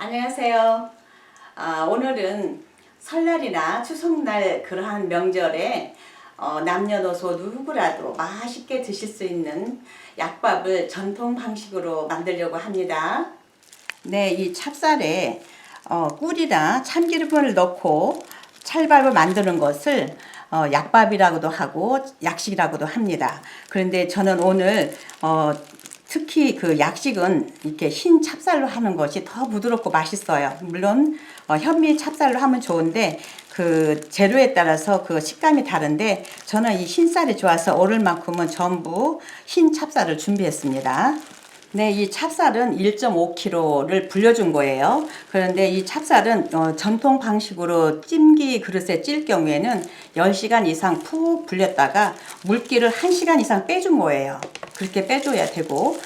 안녕하세요. 오늘은 설날이나 추석날 그러한 명절에 남녀노소 누구라도 맛있게 드실 수 있는 약밥을 전통 방식으로 만들려고 합니다. 네, 이 찹쌀에 꿀이나 참기름을 넣고 찰밥을 만드는 것을 약밥이라고도 하고 약식이라고도 합니다. 그런데 저는 오늘 특히 그 약식은 이렇게 흰 찹쌀로 하는 것이 더 부드럽고 맛있어요. 물론 현미 찹쌀로 하면 좋은데 그 재료에 따라서 그 식감이 다른데 저는 이 흰쌀이 좋아서 오를 만큼은 전부 흰 찹쌀을 준비했습니다. 네, 이 찹쌀은 1.5kg를 불려준 거예요. 그런데 이 찹쌀은 전통 방식으로 찜기 그릇에 찔 경우에는 10시간 이상 푹 불렸다가 물기를 1시간 이상 빼준 거예요. 그렇게 빼줘야 되고,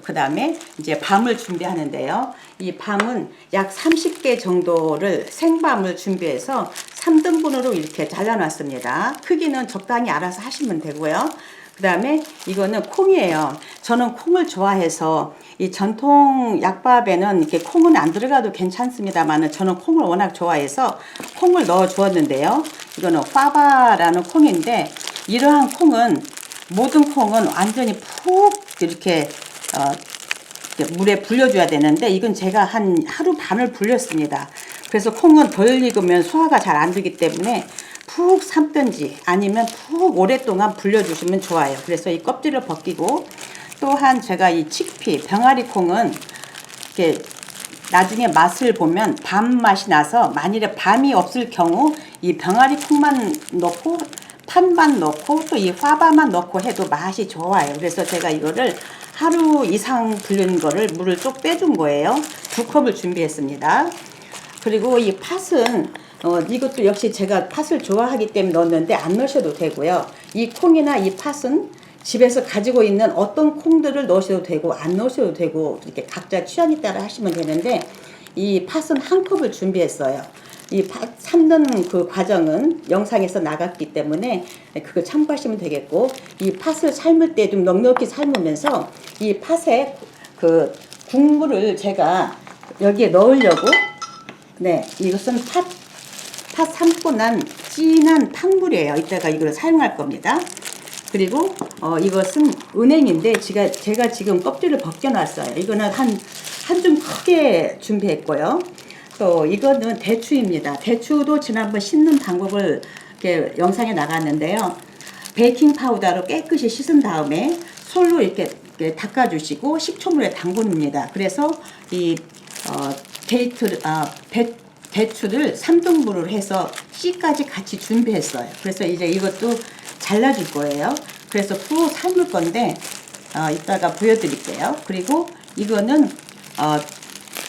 그 다음에 이제 밤을 준비하는데요. 이 밤은 약 30개 정도를 생밤을 준비해서 3등분으로 이렇게 잘라놨습니다. 크기는 적당히 알아서 하시면 되고요. 그 다음에 이거는 콩이에요. 저는 콩을 좋아해서 이 전통 약밥에는 이렇게 콩은 안 들어가도 괜찮습니다만 저는 콩을 워낙 좋아해서 콩을 넣어 주었는데요. 이거는 파바라는 콩인데 이러한 콩은 모든 콩은 완전히 푹 이렇게 물에 불려줘야 되는데 이건 제가 한 하루 반을 불렸습니다. 그래서 콩은 덜 익으면 소화가 잘 안 되기 때문에 푹 삶든지 아니면 푹 오랫동안 불려주시면 좋아요. 그래서 이 껍질을 벗기고 또한 제가 이 칡피 병아리 콩은 이렇게 나중에 맛을 보면 밤 맛이 나서 만일에 밤이 없을 경우 이 병아리 콩만 넣고 판만 넣고 또 이 화바만 넣고 해도 맛이 좋아요. 그래서 제가 이거를 하루 이상 불린 거를 물을 쭉 빼준 거예요. 2컵을 준비했습니다. 그리고 이 팥은 이것도 역시 제가 팥을 좋아하기 때문에 넣었는데 안 넣으셔도 되고요. 이 콩이나 이 팥은 집에서 가지고 있는 어떤 콩들을 넣으셔도 되고 안 넣으셔도 되고 이렇게 각자 취향에 따라 하시면 되는데 이 팥은 1컵을 준비했어요. 이 팥 삶는 그 과정은 영상에서 나갔기 때문에 그걸 참고하시면 되겠고 이 팥을 삶을 때 좀 넉넉히 삶으면서 이 팥에 그 국물을 제가 여기에 넣으려고 네, 이것은 팥 삶고 난 진한 탕물이에요. 이따가 이걸 사용할 겁니다. 그리고 이것은 은행인데 제가 지금 껍질을 벗겨놨어요. 이거는 한 줌 크게 준비했고요. 또 이거는 대추입니다. 대추도 지난번 씻는 방법을 이렇게 영상에 나갔는데요. 베이킹 파우더로 깨끗이 씻은 다음에 솔로 이렇게 닦아주시고 식초물에 담굽니다. 그래서 이 대추를 3등분을 해서 씨까지 같이 준비했어요. 그래서 이제 이것도 잘라줄 거예요. 그래서 푹 삶을 건데 이따가 보여드릴게요. 그리고 이거는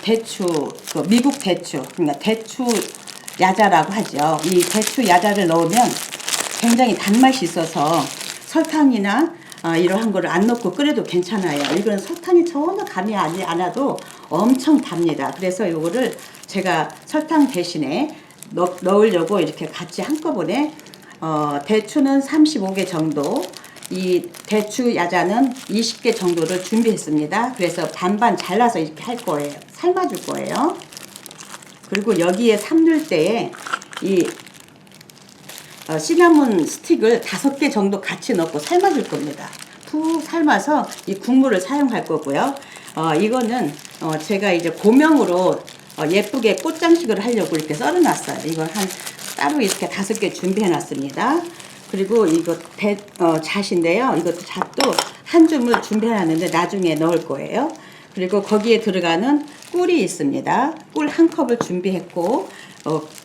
대추, 미국 대추, 그러니까 대추 야자라고 하죠. 이 대추 야자를 넣으면 굉장히 단맛이 있어서 설탕이나 이러한 거를 안 넣고 끓여도 괜찮아요. 이건 설탕이 전혀 감이 않아도 엄청 답니다. 그래서 이거를 제가 설탕 대신에 넣으려고 이렇게 같이 한꺼번에 대추는 35개 정도, 이 대추 야자는 20개 정도를 준비했습니다. 그래서 반반 잘라서 이렇게 할 거예요. 삶아줄 거예요. 그리고 여기에 삶을 때에 이 시나몬 스틱을 5개 정도 같이 넣고 삶아줄 겁니다. 푹 삶아서 이 국물을 사용할 거고요. 이거는 제가 이제 고명으로 예쁘게 꽃장식을 하려고 이렇게 썰어놨어요. 이걸 따로 이렇게 5개 준비해놨습니다. 그리고 이거 잣인데요. 이것도 잣도 한 줌을 준비해놨는데 나중에 넣을 거예요. 그리고 거기에 들어가는 꿀이 있습니다. 꿀 1컵을 준비했고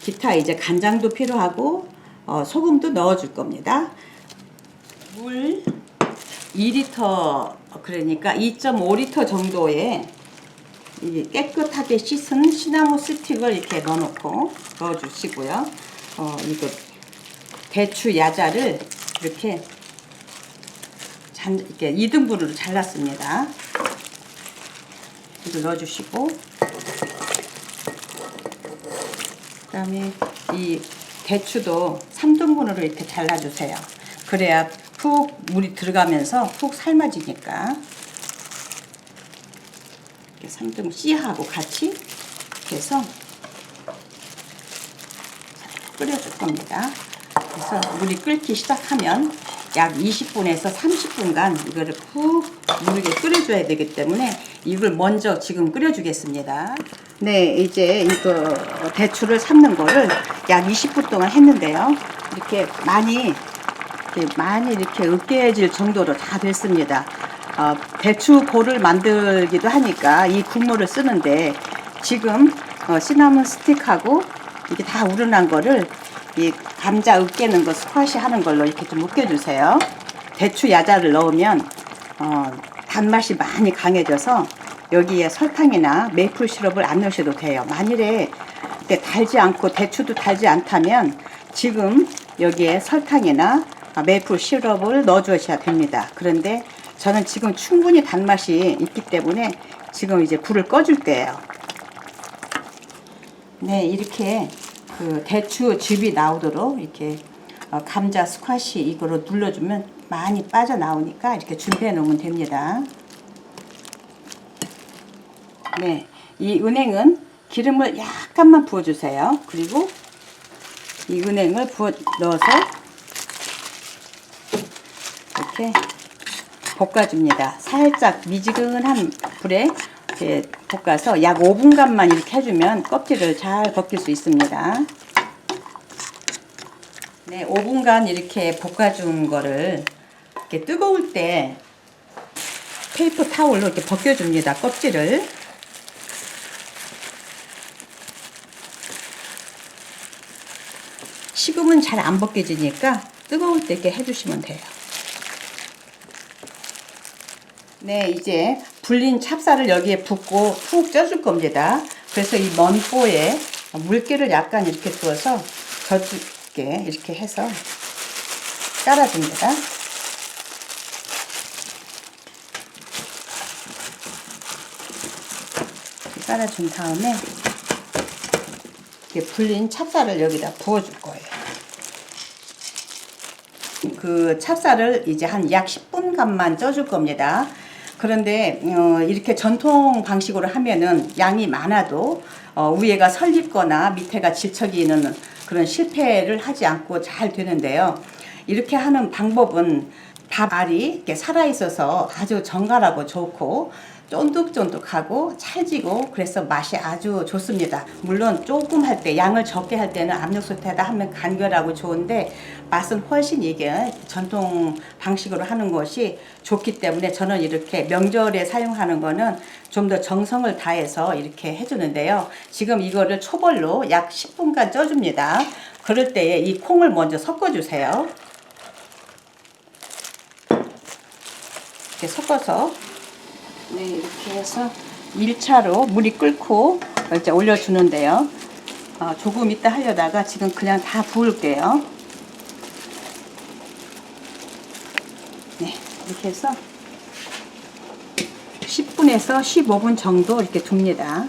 기타 이제 간장도 필요하고 소금도 넣어줄 겁니다. 물 2리터 그러니까 2.5리터 정도의 깨끗하게 씻은 시나몬 스틱을 이렇게 넣어주시고요. 이거 대추 야자를 이렇게 2등분으로 잘랐습니다. 이거 넣어주시고 그다음에 이 대추도 3등분으로 이렇게 잘라주세요. 그래야 푹 물이 들어가면서 푹 삶아지니까 이렇게 3등 씨하고 같이 이렇게 해서 끓여줄 겁니다. 그래서 물이 끓기 시작하면 약 20분에서 30분간 이거를 푹 물게 끓여줘야 되기 때문에 이걸 먼저 지금 끓여주겠습니다. 네, 이제 이거 대추를 삶는 거를 약 20분 동안 했는데요. 이렇게 많이 이렇게 으깨질 정도로 다 됐습니다. 대추볼을 만들기도 하니까 이 국물을 쓰는데 지금 시나몬 스틱하고 이게 다 우러난 거를 이 감자 으깨는 거 스쿼시 하는 걸로 이렇게 좀 으깨주세요. 대추 야자를 넣으면 단맛이 많이 강해져서 여기에 설탕이나 메이플 시럽을 안 넣으셔도 돼요. 만일에 달지 않고 대추도 달지 않다면 지금 여기에 설탕이나 메이플 시럽을 넣어 주셔야 됩니다. 그런데 저는 지금 충분히 단맛이 있기 때문에 지금 이제 불을 꺼줄 거예요. 네, 이렇게 그 대추 즙이 나오도록 이렇게 감자 스쿼시 이거로 눌러주면 많이 빠져나오니까 이렇게 준비해 놓으면 됩니다. 네, 이 은행은 기름을 약간만 부어주세요. 그리고 이 은행을 넣어서 이렇게 볶아줍니다. 살짝 미지근한 불에 이렇게 볶아서 약 5분간만 이렇게 해주면 껍질을 잘 벗길 수 있습니다. 네, 5분간 이렇게 볶아준 거를 이렇게 뜨거울 때 페이퍼 타올로 이렇게 벗겨줍니다. 껍질을. 식으면 잘 안 벗겨지니까 뜨거울 때 이렇게 해주시면 돼요. 네, 이제 불린 찹쌀을 여기에 붓고 푹 쪄줄 겁니다. 그래서 이 면보에 물기를 약간 이렇게 두어서 젖게 이렇게 해서 깔아줍니다. 깔아준 다음에 이렇게 불린 찹쌀을 여기다 부어줄 거예요. 그 찹쌀을 이제 한 약 10분간만 쪄줄 겁니다. 그런데 이렇게 전통 방식으로 하면은 양이 많아도 위에가 설립거나 밑에가 질척이는 그런 실패를 하지 않고 잘 되는데요. 이렇게 하는 방법은 밥알이 이렇게 살아있어서 아주 정갈하고 좋고 쫀득쫀득하고 찰지고 그래서 맛이 아주 좋습니다. 물론 조금 할 때 양을 적게 할 때는 압력솥에다 하면 간결하고 좋은데 맛은 훨씬 이게 전통 방식으로 하는 것이 좋기 때문에 저는 이렇게 명절에 사용하는 거는 좀 더 정성을 다해서 이렇게 해주는데요. 지금 이거를 초벌로 약 10분간 쪄줍니다. 그럴 때에 이 콩을 먼저 섞어주세요. 이렇게 섞어서 네, 이렇게 해서 1차로 물이 끓고 이제 올려주는데요. 조금 이따 하려다가 지금 그냥 다 부을게요. 네, 이렇게 해서 10분에서 15분 정도 이렇게 둡니다.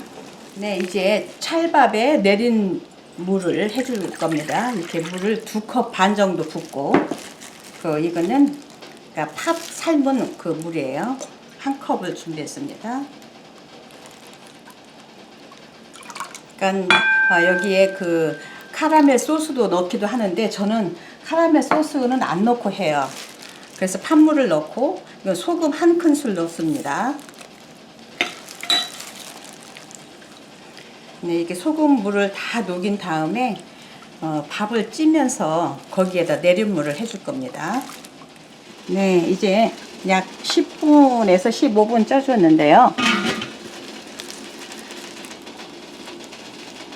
네, 이제 찰밥에 내린 물을 해줄 겁니다. 이렇게 물을 2컵 반 정도 붓고 이거는 그러니까 팥 삶은 그 물이에요. 1컵을 준비했습니다. 그러니까 여기에 그 카라멜 소스도 넣기도 하는데 저는 카라멜 소스는 안 넣고 해요. 그래서 팥물을 넣고 소금 1큰술 넣습니다. 네, 이렇게 소금물을 다 녹인 다음에 밥을 찌면서 거기에다 내린물을 해줄 겁니다. 네, 이제 약 10분에서 15분 쪄줬는데요.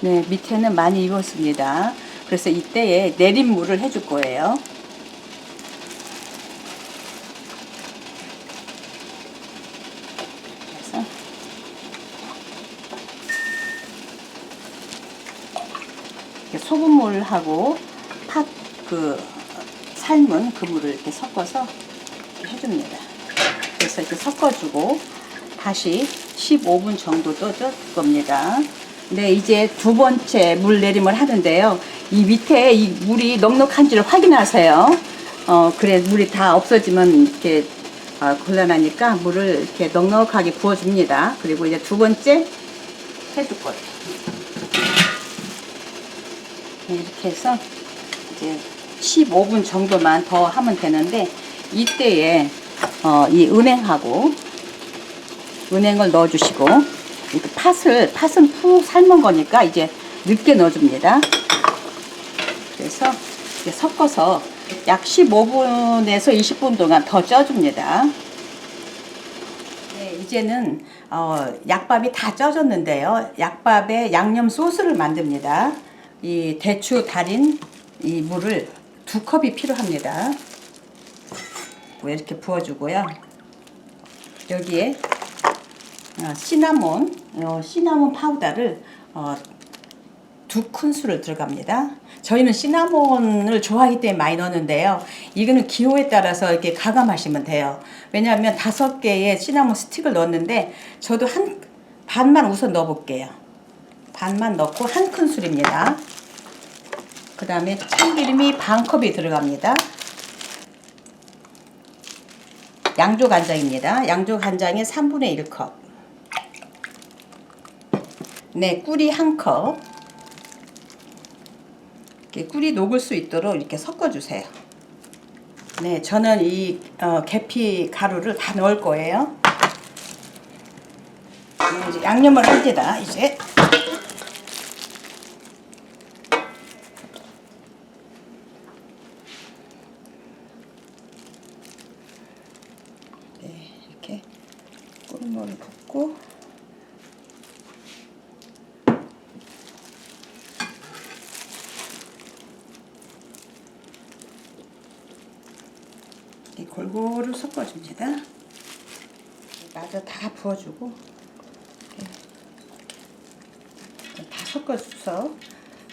네, 밑에는 많이 익었습니다. 그래서 이때에 내린 물을 해줄 거예요. 그래서 소금물하고 팥 삶은 그 물을 이렇게 섞어서 해줍니다. 그래서 이렇게 섞어주고 다시 15분 정도 떠줄 겁니다. 네, 이제 두 번째 물 내림을 하는데요. 이 밑에 이 물이 넉넉한지를 확인하세요. 그래 물이 다 없어지면 이렇게 곤란하니까 물을 이렇게 넉넉하게 부어줍니다. 그리고 이제 두 번째 해줄 거예요. 네, 이렇게 해서 이제 15분 정도만 더 하면 되는데 이때에 이 은행을 넣어주시고 이렇게 팥은 푹 삶은 거니까 이제 늦게 넣어줍니다. 그래서 이렇게 섞어서 약 15분에서 20분 동안 더 쪄줍니다. 네, 이제는 약밥이 다 쪄졌는데요. 약밥에 양념 소스를 만듭니다. 이 대추 달인 이 물을 2컵이 필요합니다. 이렇게 부어주고요. 여기에 시나몬 파우더를 2큰술을 들어갑니다. 저희는 시나몬을 좋아하기 때문에 많이 넣는데요. 이거는 기호에 따라서 이렇게 가감하시면 돼요. 왜냐하면 5개의 시나몬 스틱을 넣었는데 저도 반만 우선 넣어볼게요. 반만 넣고 1큰술입니다. 그 다음에 참기름이 반컵이 들어갑니다. 양조간장입니다. 양조간장이 3분의 1컵. 네, 꿀이 1컵. 이렇게 꿀이 녹을 수 있도록 이렇게 섞어주세요. 네, 저는 이 계피 가루를 다 넣을 거예요. 네, 이제 양념을 합니다. 이제 네, 이렇게 꿀물을 붓고 골고루 섞어줍니다. 마저 다 부어주고 다 섞어줘서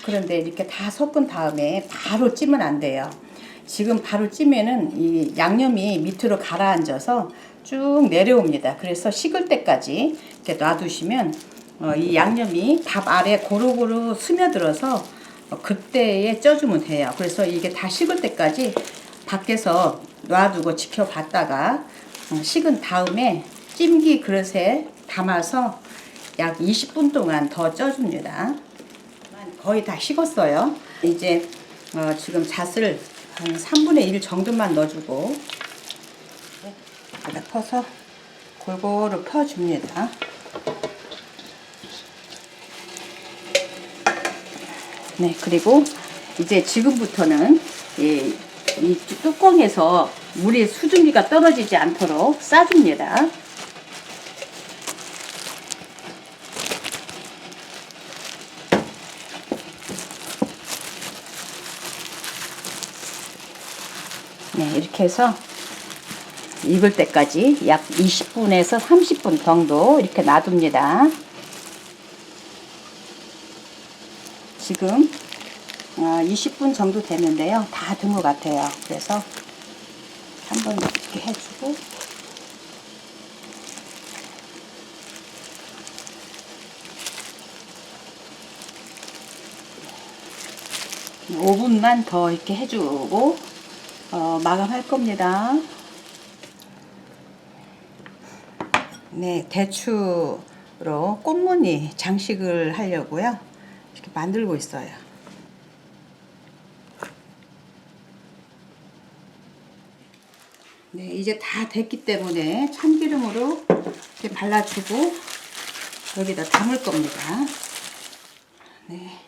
그런데 이렇게 다 섞은 다음에 바로 찌면 안 돼요. 지금 바로 찌면은 이 양념이 밑으로 가라앉아서 쭉 내려옵니다. 그래서 식을 때까지 이렇게 놔두시면 이 양념이 밥 아래 고루고루 스며들어서 그때에 쪄주면 돼요. 그래서 이게 다 식을 때까지 밖에서 놔두고 지켜봤다가 식은 다음에 찜기 그릇에 담아서 약 20분 동안 더 쪄줍니다. 거의 다 식었어요. 이제 지금 잣을 한 3분의 1 정도만 넣어주고 여기다 퍼서 골고루 펴줍니다. 네, 그리고 이제 지금부터는 이 뚜껑에서 물이 수증기가 떨어지지 않도록 싸줍니다. 네, 이렇게 해서 익을 때까지 약 20분에서 30분 정도 이렇게 놔둡니다. 지금 20분 정도 됐는데요. 다 된 것 같아요. 그래서 한번 이렇게 해주고 (5분만) 더 이렇게 해주고 마감할 겁니다. 네, 대추로 꽃무늬 장식을 하려고요. 이렇게 만들고 있어요. 네, 이제 다 됐기 때문에 참기름으로 이렇게 발라주고 여기다 담을 겁니다. 네,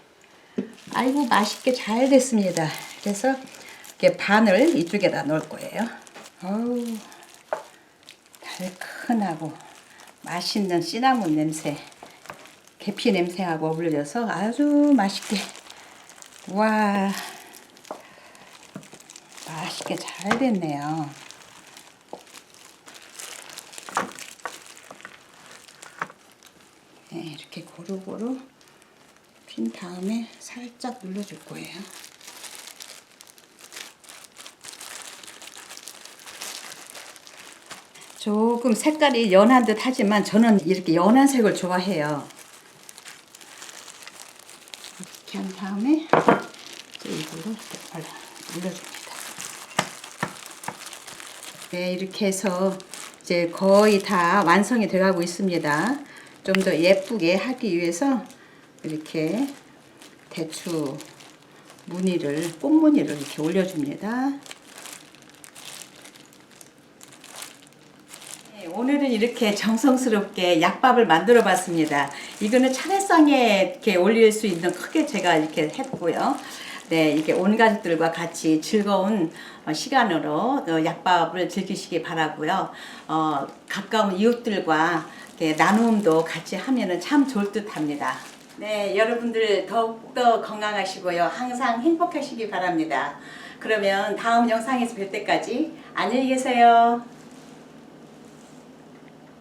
아이고 맛있게 잘 됐습니다. 그래서 이렇게 반을 이쪽에다 넣을 거예요. 어우, 달큰하고 맛있는 시나몬 냄새, 계피 냄새하고 어울려져서 아주 맛있게, 와, 맛있게 잘 됐네요. 네, 이렇게 고루고루 핀 다음에 살짝 눌러줄 거예요. 조금 색깔이 연한 듯 하지만 저는 이렇게 연한 색을 좋아해요. 이렇게 한 다음에 이제 이걸로 이렇게 눌러줍니다. 네, 이렇게 해서 이제 거의 다 완성이 돼가고 있습니다. 좀 더 예쁘게 하기 위해서 이렇게 대추 무늬를, 꽃무늬를 이렇게 올려줍니다. 오늘은 이렇게 정성스럽게 약밥을 만들어 봤습니다. 이거는 차례상에 이렇게 올릴 수 있는 크게 제가 이렇게 했고요. 네, 이렇게 온 가족들과 같이 즐거운 시간으로 약밥을 즐기시기 바라고요. 가까운 이웃들과 이렇게 나눔도 같이 하면은 참 좋을 듯 합니다. 네, 여러분들 더욱더 건강하시고요. 항상 행복하시기 바랍니다. 그러면 다음 영상에서 뵐 때까지 안녕히 계세요.